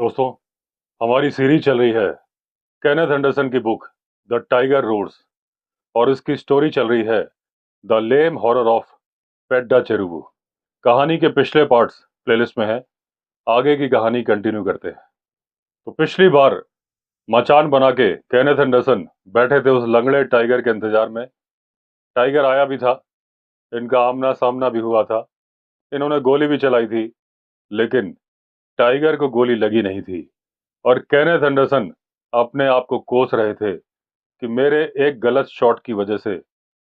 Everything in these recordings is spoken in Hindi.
दोस्तों, हमारी सीरीज चल रही है केनेथ एंडरसन की बुक द टाइगर रोड्स और इसकी स्टोरी चल रही है the lame horror of Pedda Cheruvu. कहानी के पिछले पार्ट्स प्लेलिस्ट में है। आगे की कहानी कंटिन्यू करते हैं। तो पिछली बार मचान बना के केनेथ एंडरसन बैठे थे उस लंगड़े टाइगर के इंतजार में। टाइगर आया भी था, इनका आमना सामना भी हुआ था, इन्होंने गोली भी चलाई थी, लेकिन टाइगर को गोली लगी नहीं थी। और केनेथ एंडरसन अपने आप को कोस रहे थे कि मेरे एक गलत शॉट की वजह से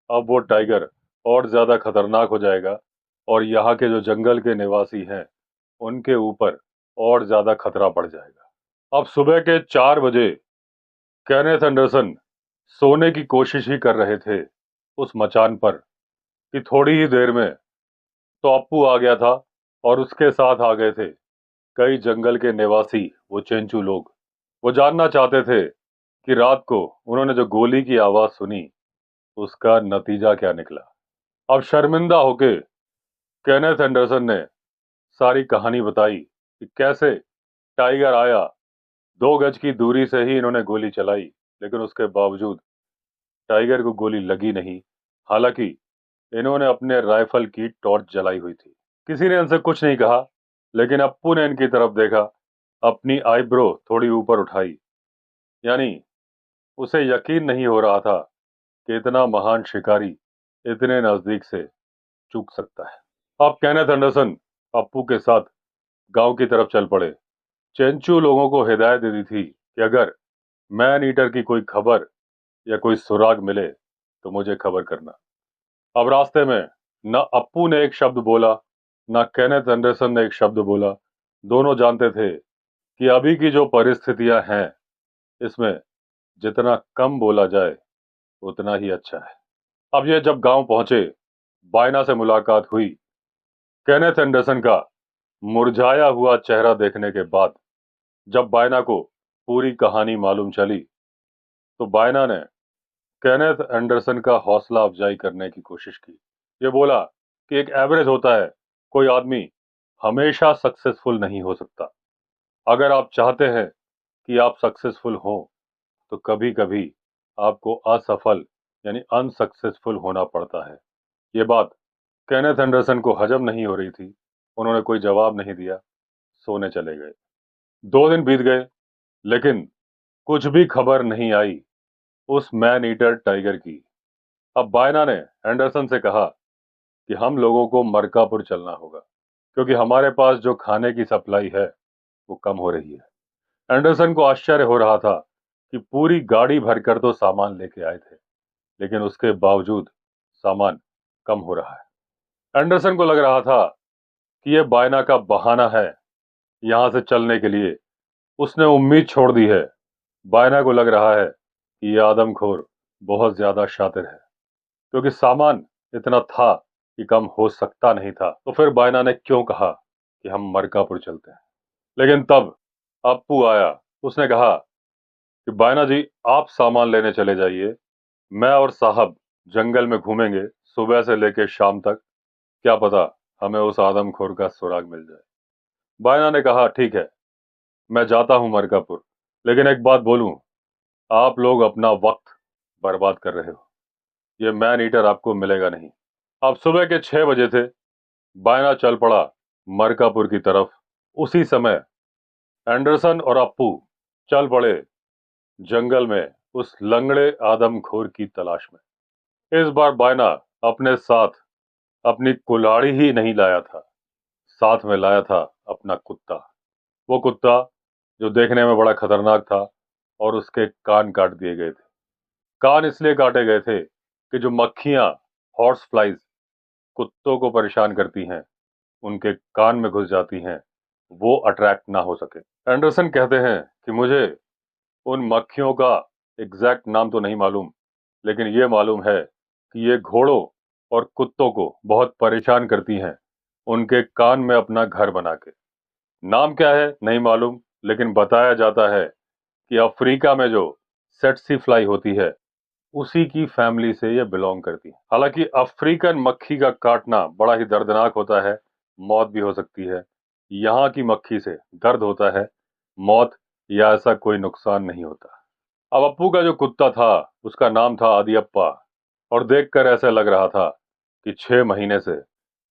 अब वो टाइगर और ज्यादा खतरनाक हो जाएगा और यहाँ के जो जंगल के निवासी हैं उनके ऊपर और ज्यादा खतरा बढ़ जाएगा। अब सुबह के 4 बजे केनेथ एंडरसन सोने की कोशिश ही कर रहे थे उस मचान पर कि थोड़ी ही देर में तो अप्पू आ गया था और उसके साथ आ गए थे कई जंगल के निवासी, वो चेंचू लोग। वो जानना चाहते थे कि रात को उन्होंने जो गोली की आवाज सुनी उसका नतीजा क्या निकला। अब शर्मिंदा होके केनेथ एंडरसन ने सारी कहानी बताई कि कैसे टाइगर आया, 2 गज की दूरी से ही इन्होंने गोली चलाई, लेकिन उसके बावजूद टाइगर को गोली लगी नहीं। हालांकि इन्होंने अपने राइफल की टॉर्च जलाई हुई थी। किसी ने इनसे कुछ नहीं कहा, लेकिन अप्पू ने इनकी तरफ देखा, अपनी आईब्रो थोड़ी ऊपर उठाई, यानी उसे यकीन नहीं हो रहा था कि इतना महान शिकारी इतने नजदीक से चूक सकता है। अब केनेथ एंडरसन अप्पू के साथ गांव की तरफ चल पड़े। चेंचू लोगों को हिदायत दे दी थी कि अगर मैन ईटर की कोई खबर या कोई सुराग मिले तो मुझे खबर करना। अब रास्ते में न अप्पू ने एक शब्द बोला, न केनेथ एंडरसन ने एक शब्द बोला। दोनों जानते थे कि अभी की जो परिस्थितियां हैं इसमें जितना कम बोला जाए उतना ही अच्छा है। अब ये जब गांव पहुंचे, बायना से मुलाकात हुई। केनेथ एंडरसन का मुरझाया हुआ चेहरा देखने के बाद जब बायना को पूरी कहानी मालूम चली तो बायना ने केनेथ एंडरसन का हौसला अफजाई करने की कोशिश की। ये बोला कि एक एवरेज होता है, कोई आदमी हमेशा सक्सेसफुल नहीं हो सकता। अगर आप चाहते हैं कि आप सक्सेसफुल हो तो कभी कभी आपको असफल यानी अनसक्सेसफुल होना पड़ता है। ये बात केनेथ एंडरसन को हजम नहीं हो रही थी। उन्होंने कोई जवाब नहीं दिया, सोने चले गए। 2 दिन बीत गए, लेकिन कुछ भी खबर नहीं आई उस मैन ईटर टाइगर की। अब बायना ने एंडरसन से कहा कि हम लोगों को मरकापुर चलना होगा, क्योंकि हमारे पास जो खाने की सप्लाई है वो कम हो रही है। एंडरसन को आश्चर्य हो रहा था कि पूरी गाड़ी भरकर तो सामान लेके आए थे, लेकिन उसके बावजूद सामान कम हो रहा है। एंडरसन को लग रहा था कि यह बायना का बहाना है यहां से चलने के लिए। उसने उम्मीद छोड़ दी है। बायना को लग रहा है कि यह आदमखोर बहुत ज्यादा शातिर है, क्योंकि सामान इतना था कि कम हो सकता नहीं था। तो फिर बायना ने क्यों कहा कि हम मरकापुर चलते हैं। लेकिन तब अप्पू आया। उसने कहा कि बायना जी, आप सामान लेने चले जाइए, मैं और साहब जंगल में घूमेंगे सुबह से लेकर शाम तक। क्या पता हमें उस आदमखोर का सुराग मिल जाए। बायना ने कहा, ठीक है, मैं जाता हूं मरकापुर, लेकिन एक बात बोलूं, आप लोग अपना वक्त बर्बाद कर रहे हो। ये मैन ईटर आपको मिलेगा नहीं। अब सुबह के 6 बजे थे। बायना चल पड़ा मरकापुर की तरफ। उसी समय एंडरसन और अप्पू चल पड़े जंगल में उस लंगड़े आदमखोर की तलाश में। इस बार बायना अपने साथ अपनी कुल्हाड़ी ही नहीं लाया था, साथ में लाया था अपना कुत्ता। वो कुत्ता जो देखने में बड़ा खतरनाक था, और उसके कान काट दिए गए थे। कान इसलिए काटे गए थे कि जो मक्खियां, हॉर्स फ्लाइज, कुत्तों को परेशान करती हैं, उनके कान में घुस जाती हैं, वो अट्रैक्ट ना हो सके। एंडरसन कहते हैं कि मुझे उन मक्खियों का एग्जैक्ट नाम तो नहीं मालूम, लेकिन ये मालूम है कि ये घोड़ों और कुत्तों को बहुत परेशान करती हैं, उनके कान में अपना घर बना के। नाम क्या है नहीं मालूम, लेकिन बताया जाता है कि अफ्रीका में जो सेट्सी फ्लाई होती है उसी की फैमिली से ये बिलोंग करती है। हालांकि अफ्रीकन मक्खी का काटना बड़ा ही दर्दनाक होता है, मौत भी हो सकती है। यहाँ की मक्खी से दर्द होता है, मौत या ऐसा कोई नुकसान नहीं होता। अब अप्पू का जो कुत्ता था उसका नाम था आदियप्पा, और देखकर ऐसा लग रहा था कि 6 महीने से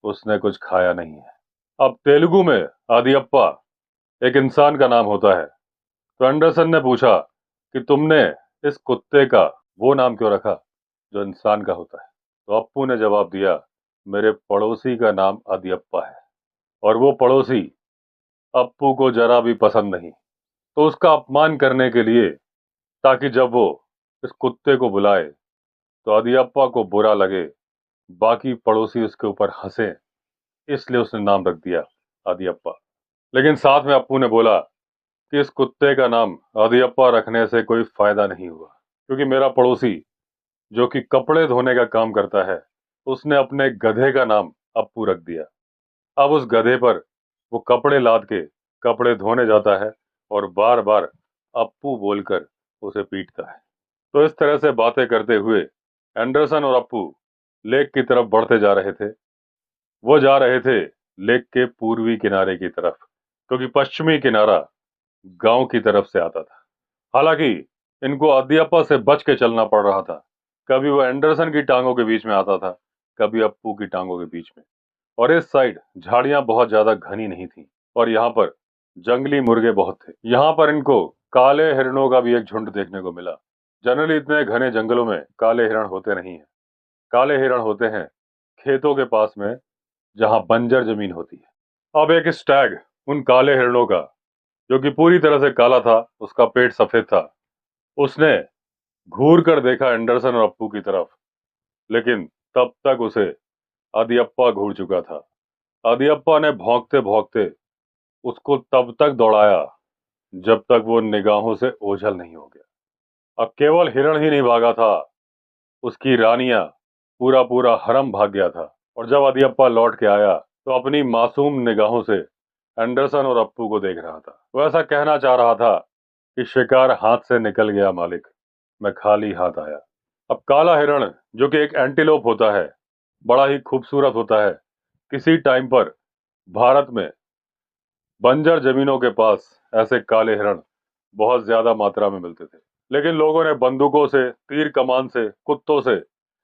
उसने कुछ खाया नहीं है। अब तेलुगु में आदियप्पा एक इंसान का नाम होता है। तो एंडरसन ने पूछा कि तुमने इस कुत्ते का वो नाम क्यों रखा जो इंसान का होता है। तो अप्पू ने जवाब दिया, मेरे पड़ोसी का नाम आदियप्पा है, और वो पड़ोसी अप्पू को जरा भी पसंद नहीं। तो उसका अपमान करने के लिए, ताकि जब वो इस कुत्ते को बुलाए तो आदियप्पा को बुरा लगे, बाकी पड़ोसी उसके ऊपर हंसे, इसलिए उसने नाम रख दिया आदियप्पा। लेकिन साथ में अप्पू ने बोला कि इस कुत्ते का नाम आदियप्पा रखने से कोई फायदा नहीं हुआ, क्योंकि मेरा पड़ोसी जो कि कपड़े धोने का काम करता है, उसने अपने गधे का नाम अप्पू रख दिया। अब उस गधे पर वो कपड़े लाद के कपड़े धोने जाता है और बार बार अप्पू बोलकर उसे पीटता है। तो इस तरह से बातें करते हुए एंडरसन और अप्पू लेक की तरफ बढ़ते जा रहे थे। वो जा रहे थे लेक के पूर्वी किनारे की तरफ, क्योंकि पश्चिमी किनारा गांव की तरफ से आता था। हालांकि इनको अदियप्पा से बच के चलना पड़ रहा था। कभी वो एंडरसन की टांगों के बीच में आता था, कभी अप्पू की टांगों के बीच में। और इस साइड झाड़ियां बहुत ज्यादा घनी नहीं थी, और यहाँ पर जंगली मुर्गे बहुत थे। यहाँ पर इनको काले हिरणों का भी एक झुंड देखने को मिला। जनरली इतने घने जंगलों में काले हिरण होते नहीं हैं। काले हिरण होते हैं खेतों के पास में, जहां बंजर जमीन होती है। अब एक स्टैग उन काले हिरणों का, जो कि पूरी तरह से काला था, उसका पेट सफेद था, उसने घूर कर देखा एंडरसन और अप्पू की तरफ। लेकिन तब तक उसे आदियप्पा घूर चुका था। आदियप्पा ने भौंकते भौंकते उसको तब तक दौड़ाया जब तक वो निगाहों से ओझल नहीं हो गया। अब केवल हिरण ही नहीं भागा था, उसकी रानियां, पूरा पूरा हरम भाग गया था। और जब आदियप्पा लौट के आया तो अपनी मासूम निगाहों से एंडरसन और अप्पू को देख रहा था। वो ऐसा कहना चाह रहा था कि शिकार हाथ से निकल गया मालिक, मैं खाली हाथ आया। अब काला हिरण, जो कि एक एंटीलोप होता है, बड़ा ही खूबसूरत होता है। किसी टाइम पर भारत में बंजर जमीनों के पास ऐसे काले हिरण बहुत ज्यादा मात्रा में मिलते थे। लेकिन लोगों ने बंदूकों से, तीर कमान से, कुत्तों से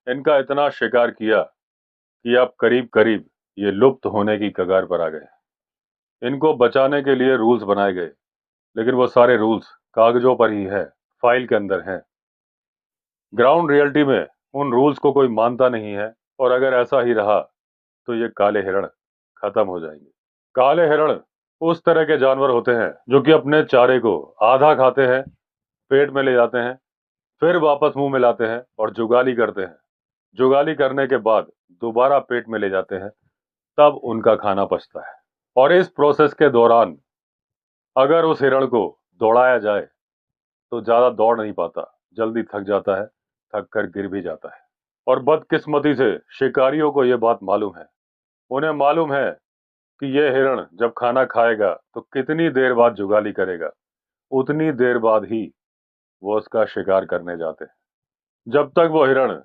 इनका इतना शिकार किया कि अब करीब करीब ये लुप्त होने की कगार पर आ गए। इनको बचाने के लिए रूल्स बनाए गए, लेकिन वो सारे रूल्स कागजों पर ही है, फाइल के अंदर हैं। ग्राउंड रियलिटी में उन रूल्स को कोई मानता नहीं है, और अगर ऐसा ही रहा तो ये काले हिरण खत्म हो जाएंगे। काले हिरण उस तरह के जानवर होते हैं जो कि अपने चारे को आधा खाते हैं, पेट में ले जाते हैं, फिर वापस मुंह में लाते हैं और जुगाली करते हैं। जुगाली करने के बाद दोबारा पेट में ले जाते हैं, तब उनका खाना पचता है। और इस प्रोसेस के दौरान अगर उस हिरण को दौड़ाया जाए तो ज्यादा दौड़ नहीं पाता, जल्दी थक जाता है, थक कर गिर भी जाता है। और बदकिस्मती से शिकारियों को यह बात मालूम है। उन्हें मालूम है कि यह हिरण जब खाना खाएगा तो कितनी देर बाद जुगाली करेगा, उतनी देर बाद ही वो उसका शिकार करने जाते हैं। जब तक वो हिरण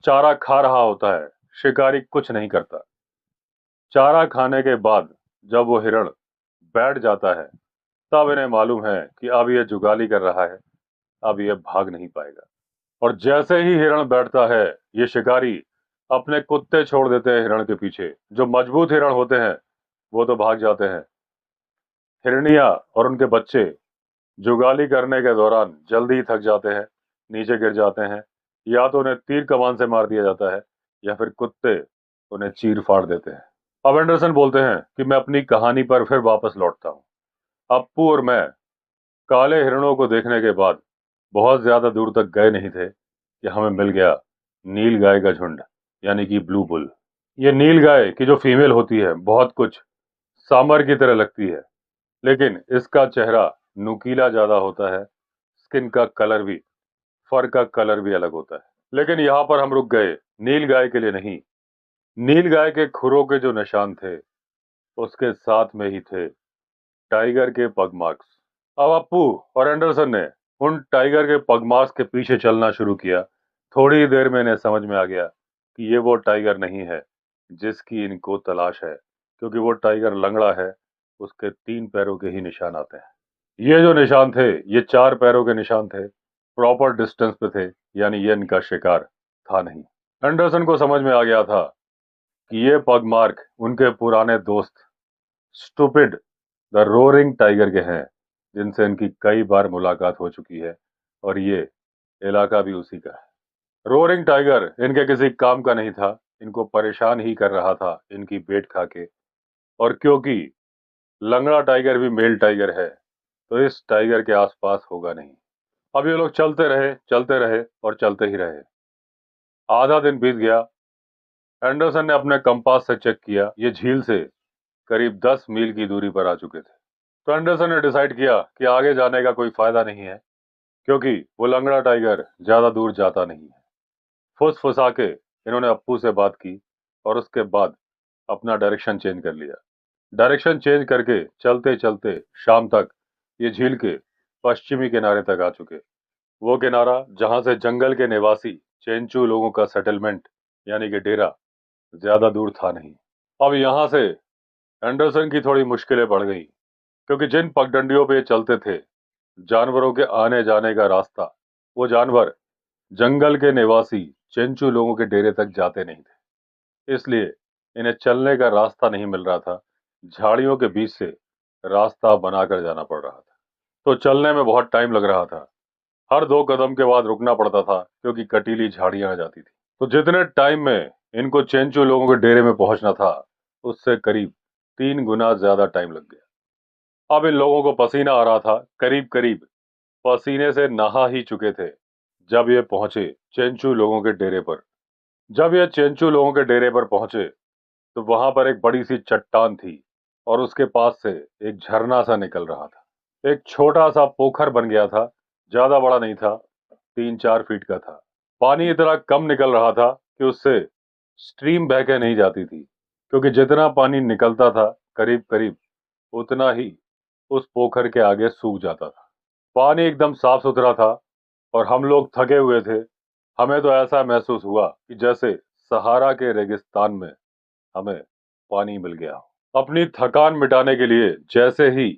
चारा खा रहा होता है, शिकारी कुछ नहीं करता। चारा खाने के बाद जब वो हिरण बैठ जाता है, तब इन्हें मालूम है कि अब ये जुगाली कर रहा है, अब ये भाग नहीं पाएगा। और जैसे ही हिरण बैठता है, ये शिकारी अपने कुत्ते छोड़ देते हैं हिरण के पीछे। जो मजबूत हिरण होते हैं वो तो भाग जाते हैं। हिरनिया और उनके बच्चे जुगाली करने के दौरान जल्दी ही थक जाते हैं, नीचे गिर जाते हैं, या तो उन्हें तीर कमान से मार दिया जाता है, या फिर कुत्ते उन्हें चीर फाड़ देते हैं। अब एंडरसन बोलते हैं कि मैं अपनी कहानी पर फिर वापस लौटता हूँ। अप्पू और मैं काले हिरणों को देखने के बाद बहुत ज्यादा दूर तक गए नहीं थे कि हमें मिल गया नील गाय का झुंड, यानी कि ब्लू बुल। ये नील गाय की जो फीमेल होती है बहुत कुछ सांबर की तरह लगती है, लेकिन इसका चेहरा नुकीला ज्यादा होता है, स्किन का कलर भी, फर का कलर भी अलग होता है। लेकिन यहाँ पर हम रुक गए नील गाय के लिए नहीं। नील गाय के खुरों के जो निशान थे, उसके साथ में ही थे टाइगर के पग मार्क्स। अब अप्पू और एंडरसन ने उन टाइगर के पग मार्क्स के पीछे चलना शुरू किया। थोड़ी देर में इन्हें समझ में आ गया कि ये वो टाइगर नहीं है जिसकी इनको तलाश है, क्योंकि वो टाइगर लंगड़ा है, उसके 3 पैरों के ही निशान आते हैं। ये जो निशान थे, ये 4 पैरों के निशान थे, प्रॉपर डिस्टेंस पे थे, यानी ये इनका शिकार था नहीं। एंडरसन को समझ में आ गया था कि ये पग मार्क उनके पुराने दोस्त स्टूपिड द रोरिंग टाइगर के हैं, जिनसे इनकी कई बार मुलाकात हो चुकी है और ये इलाका भी उसी का है। रोरिंग टाइगर इनके किसी काम का नहीं था, इनको परेशान ही कर रहा था इनकी बेट खा के। और क्योंकि लंगड़ा टाइगर भी मेल टाइगर है, तो इस टाइगर के आसपास होगा नहीं। अब ये लोग चलते रहे और चलते ही रहे। आधा दिन बीत गया। एंडरसन ने अपने कंपास से चेक किया, ये झील से करीब 10 मील की दूरी पर आ चुके थे। तो एंडरसन ने डिसाइड किया कि आगे जाने का कोई फायदा नहीं है, क्योंकि वो लंगड़ा टाइगर ज्यादा दूर जाता नहीं है। फुसफुसा के इन्होंने अप्पू से बात की और उसके बाद अपना डायरेक्शन चेंज कर लिया। डायरेक्शन चेंज करके चलते चलते शाम तक ये झील के पश्चिमी किनारे तक आ चुके। वो किनारा जहां से जंगल के निवासी चेंचू लोगों का सेटलमेंट यानी कि डेरा ज्यादा दूर था नहीं। अब यहां से एंडरसन की थोड़ी मुश्किलें बढ़ गई, क्योंकि जिन पगडंडियों पे ये चलते थे, जानवरों के आने जाने का रास्ता, वो जानवर जंगल के निवासी चेंचू लोगों के डेरे तक जाते नहीं थे। इसलिए इन्हें चलने का रास्ता नहीं मिल रहा था, झाड़ियों के बीच से रास्ता बनाकर जाना पड़ रहा था। तो चलने में बहुत टाइम लग रहा था। हर 2 कदम के बाद रुकना पड़ता था, क्योंकि कटीली झाड़ियां आ जाती थी। तो जितने टाइम में इनको चेंचू लोगों के डेरे में पहुंचना था, उससे करीब 3 गुना ज्यादा टाइम लग गया। अब इन लोगों को पसीना आ रहा था, करीब करीब पसीने से नहा ही चुके थे जब ये पहुंचे चेंचू लोगों के डेरे पर। जब ये चेंचू लोगों के डेरे पर पहुंचे, तो वहां पर एक बड़ी सी चट्टान थी और उसके पास से एक झरना सा निकल रहा था। एक छोटा सा पोखर बन गया था, ज्यादा बड़ा नहीं था, 3-4 फीट का था। पानी इतना कम निकल रहा था कि उससे स्ट्रीम बह के नहीं जाती थी, क्योंकि जितना पानी निकलता था करीब करीब उतना ही उस पोखर के आगे सूख जाता था। पानी एकदम साफ सुथरा था और हम लोग थके हुए थे। हमें तो ऐसा महसूस हुआ कि जैसे सहारा के रेगिस्तान में हमें पानी मिल गया हो। अपनी थकान मिटाने के लिए जैसे ही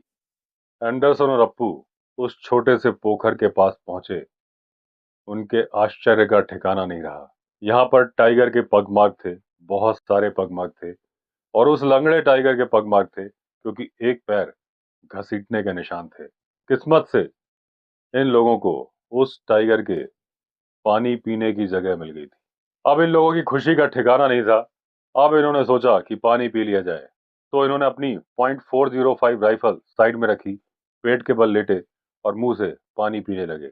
एंडरसन और अप्पू उस छोटे से पोखर के पास पहुंचे, उनके आश्चर्य का ठिकाना नहीं रहा। यहाँ पर टाइगर के पगमार्क थे, बहुत सारे पगमार्क थे, और उस लंगड़े टाइगर के पगमार्क थे, क्योंकि एक पैर घसीटने के निशान थे। किस्मत से इन लोगों को उस टाइगर के पानी पीने की जगह मिल गई थी। अब इन लोगों की खुशी का ठिकाना नहीं था। अब इन्होंने सोचा कि पानी पी लिया जाए, तो इन्होंने अपनी .405 राइफल साइड में रखी, पेट के बल लेटे और मुंह से पानी पीने लगे।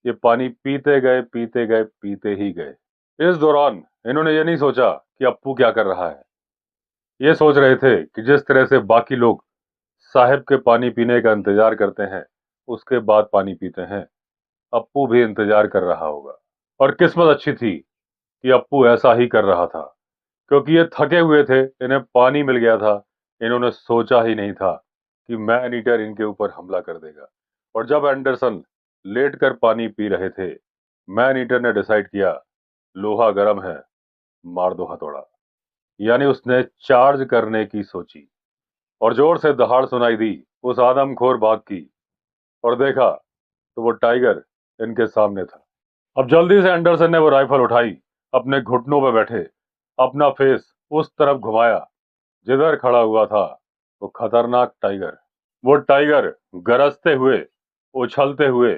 ये पानी पीते गए, पीते गए, पीते ही गए। इस दौरान इन्होंने ये नहीं सोचा कि अप्पू क्या कर रहा है। ये सोच रहे थे कि जिस तरह से बाकी लोग साहब के पानी पीने का इंतजार करते हैं, उसके बाद पानी पीते हैं, अप्पू भी इंतजार कर रहा होगा। और किस्मत अच्छी थी कि अप्पू ऐसा ही कर रहा था, क्योंकि ये थके हुए थे, इन्हें पानी मिल गया था। इन्होंने सोचा ही नहीं था कि मैन ईटर इनके ऊपर हमला कर देगा। और जब एंडरसन लेटकर पानी पी रहे थे, मैन ईटर ने डिसाइड किया, लोहा गर्म है, मार दो हथौड़ा। यानी उसने चार्ज करने की सोची और जोर से दहाड़ सुनाई दी उस आदमखोर बाघ की। और देखा तो वो टाइगर इनके सामने था। अब जल्दी से एंडरसन ने वो राइफल उठाई, अपने घुटनों पर बैठे, अपना फेस उस तरफ घुमाया जिधर खड़ा हुआ था वो खतरनाक टाइगर। वो टाइगर गरजते हुए, उछलते हुए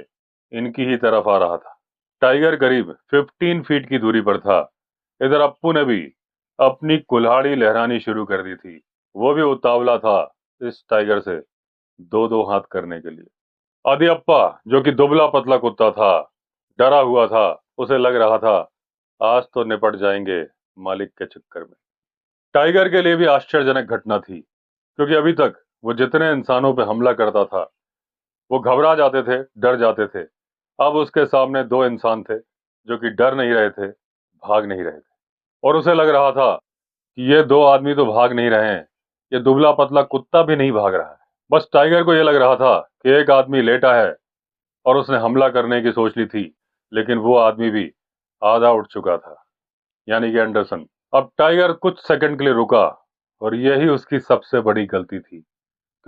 इनकी ही तरफ आ रहा था। टाइगर करीब 15 फीट की दूरी पर था। इधर अप्पू ने भी अपनी कुल्हाड़ी लहरानी शुरू कर दी थी। वो भी उतावला था इस टाइगर से दो दो हाथ करने के लिए। अदियप्पा, जो कि दुबला पतला कुत्ता था, डरा हुआ था। उसे लग रहा था आज तो निपट जाएंगे मालिक के चक्कर में। टाइगर के लिए भी आश्चर्यजनक घटना थी, क्योंकि अभी तक वो जितने इंसानों पे हमला करता था, वो घबरा जाते थे, डर जाते थे। अब उसके सामने 2 इंसान थे जो कि डर नहीं रहे थे, भाग नहीं रहे थे। और उसे लग रहा था कि ये 2 आदमी तो भाग नहीं रहे हैं, ये दुबला पतला कुत्ता भी नहीं भाग रहा है। बस टाइगर को ये लग रहा था कि एक आदमी लेटा है और उसने हमला करने की सोच ली थी, लेकिन वो आदमी भी आधा उठ चुका था, यानी कि एंडरसन। अब टाइगर कुछ सेकंड के लिए रुका, और यही उसकी सबसे बड़ी गलती थी,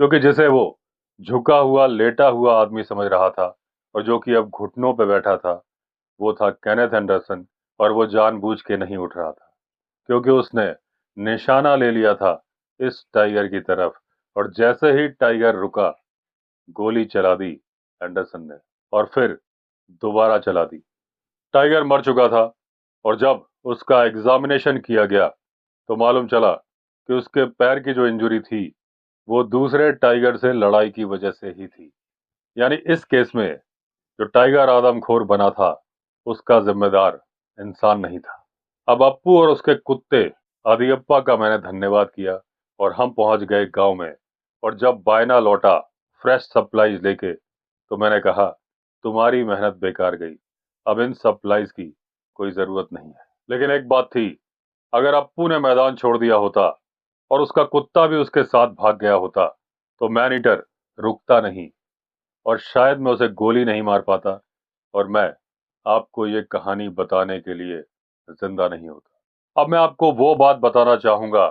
क्योंकि जिसे वो झुका हुआ लेटा हुआ आदमी समझ रहा था, और जो कि अब घुटनों पर बैठा था वो था केनेथ एंडरसन। और वो जानबूझ के नहीं उठ रहा था, क्योंकि उसने निशाना ले लिया था इस टाइगर की तरफ। और जैसे ही टाइगर रुका, गोली चला दी एंडरसन ने, और फिर दोबारा चला दी। टाइगर मर चुका था, और जब उसका एग्जामिनेशन किया गया तो मालूम चला कि उसके पैर की जो इंजरी थी वो दूसरे टाइगर से लड़ाई की वजह से ही थी। यानी इस केस में जो टाइगर आदमखोर बना था उसका जिम्मेदार इंसान नहीं था। अब अप्पू और उसके कुत्ते आदियप्पा का मैंने धन्यवाद किया, और हम पहुंच गए गांव में। और जब बायना लौटा फ्रेश सप्लाईज लेके, तो मैंने कहा, तुम्हारी मेहनत बेकार गई, अब इन सप्लाईज की कोई जरूरत नहीं है। लेकिन एक बात थी, अगर अप्पू ने मैदान छोड़ दिया होता और उसका कुत्ता भी उसके साथ भाग गया होता तो मैन ईटर रुकता नहीं, और शायद मैं उसे गोली नहीं मार पाता, और मैं आपको ये कहानी बताने के लिए जिंदा नहीं होता। अब मैं आपको वो बात बताना चाहूंगा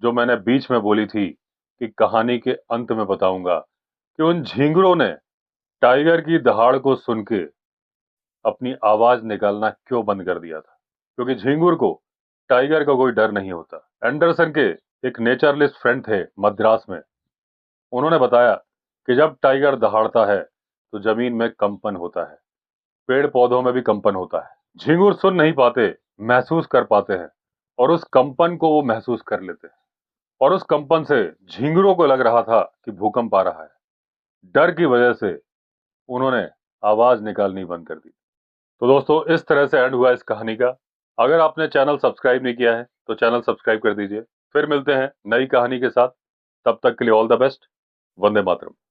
जो मैंने बीच में बोली थी कि कहानी के अंत में बताऊंगा, कि उन झींगुरों ने टाइगर की दहाड़ को सुन के अपनी आवाज निकालना क्यों बंद कर दिया था। क्योंकि झींगुर को टाइगर का कोई डर नहीं होता। एंडरसन के एक नेचरलिस्ट फ्रेंड थे मद्रास में, उन्होंने बताया कि जब टाइगर दहाड़ता है तो जमीन में कंपन होता है, पेड़ पौधों में भी कंपन होता है। झींगुर सुन नहीं पाते, महसूस कर पाते हैं, और उस कंपन को वो महसूस कर लेते हैं। और उस कंपन से झींगुरों को लग रहा था कि भूकंप आ रहा है। डर की वजह से उन्होंने आवाज निकालनी बंद कर दी। तो दोस्तों, इस तरह से एंड हुआ इस कहानी का। अगर आपने चैनल सब्सक्राइब नहीं किया है तो चैनल सब्सक्राइब कर दीजिए। फिर मिलते हैं नई कहानी के साथ। तब तक के लिए all the best. Vande Mataram.